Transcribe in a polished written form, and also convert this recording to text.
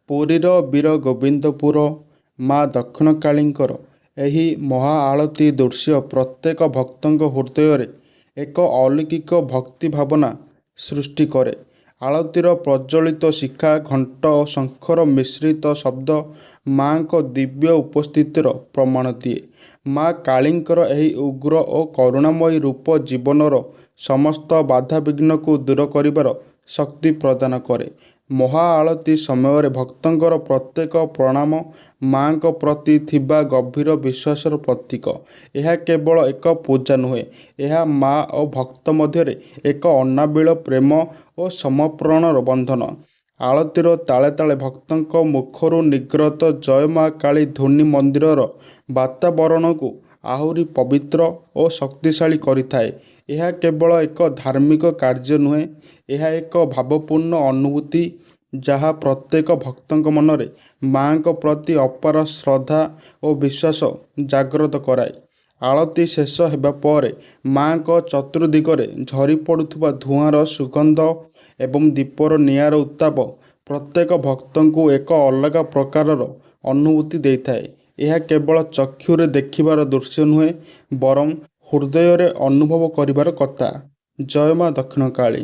ପୁରୀର ବୀର ଗୋବିନ୍ଦପୁର ମା ଦକ୍ଷିଣକାଳୀଙ୍କର ଏହି ମହା ଆଳତୀ ଦୃଶ୍ୟ ପ୍ରତ୍ୟେକ ଭକ୍ତଙ୍କ ହୃଦୟରେ ଏକ ଅଲୌକିକ ଭକ୍ତି ଭାବନା ସୃଷ୍ଟି କରେ। ଆଳତୀର ପ୍ରଜ୍ୱଳିତ ଶିଖା, ଘଣ୍ଟ ଓ ଶଙ୍ଖର ମିଶ୍ରିତ ଶବ୍ଦ ମା'ଙ୍କ ଦିବ୍ୟ ଉପସ୍ଥିତିର ପ୍ରମାଣ ଦିଏ। ମା କାଳୀଙ୍କର ଏହି ଉଗ୍ର ଓ କରୁଣାମୟୀ ରୂପ ଜୀବନର ସମସ୍ତ ବାଧାବିଘ୍ନକୁ ଦୂର କରିବାର ଶକ୍ତି ପ୍ରଦାନ କରେ। ମହା ଆଳତୀ ସମୟରେ ଭକ୍ତଙ୍କର ପ୍ରତ୍ୟେକ ପ୍ରଣାମ ମା'ଙ୍କ ପ୍ରତି ଥିବା ଗଭୀର ବିଶ୍ୱାସର ପ୍ରତୀକ। ଏହା କେବଳ ଏକ ପୂଜା ନୁହେଁ, ଏହା ମା ଓ ଭକ୍ତ ମଧ୍ୟରେ ଏକ ଅନାବିଳ ପ୍ରେମ ଓ ସମର୍ପଣର ବନ୍ଧନ। ଆଳତୀର ତାଳେ ତାଳେ ଭକ୍ତଙ୍କ ମୁଖରୁ ନିର୍ଗତ ଜୟ ମା କାଳୀ ଧ୍ୱନି ମନ୍ଦିରର ବାତାବରଣକୁ ଆହୁରି ପବିତ୍ର ଓ ଶକ୍ତିଶାଳୀ କରିଥାଏ। ଏହା କେବଳ ଏକ ଧାର୍ମିକ କାର୍ଯ୍ୟ ନୁହେଁ, ଏହା ଏକ ଭାବପୂର୍ଣ୍ଣ ଅନୁଭୂତି ଯାହା ପ୍ରତ୍ୟେକ ଭକ୍ତଙ୍କ ମନରେ ମା'ଙ୍କ ପ୍ରତି ଅପାର ଶ୍ରଦ୍ଧା ଓ ବିଶ୍ୱାସ ଜାଗ୍ରତ କରାଏ। ଆଳତୀ ଶେଷ ହେବା ପରେ ମା'ଙ୍କ ଚତୁର୍ଦ୍ଦିଗରେ ଝରି ପଡ଼ୁଥିବା ଧୂଆଁର ସୁଗନ୍ଧ ଏବଂ ଦୀପର ନିଆରା ଉତ୍ତାପ ପ୍ରତ୍ୟେକ ଭକ୍ତଙ୍କୁ ଏକ ଅଲଗା ପ୍ରକାରର ଅନୁଭୂତି ଦେଇଥାଏ। ଏହା କେବଳ ଚକ୍ଷୁରେ ଦେଖିବାର ଦୃଶ୍ୟ ନୁହେଁ, ବରଂ ହୃଦୟରେ ଅନୁଭବ କରିବାର କଥା। ଜୟ ମା ଦକ୍ଷିଣକାଳୀ।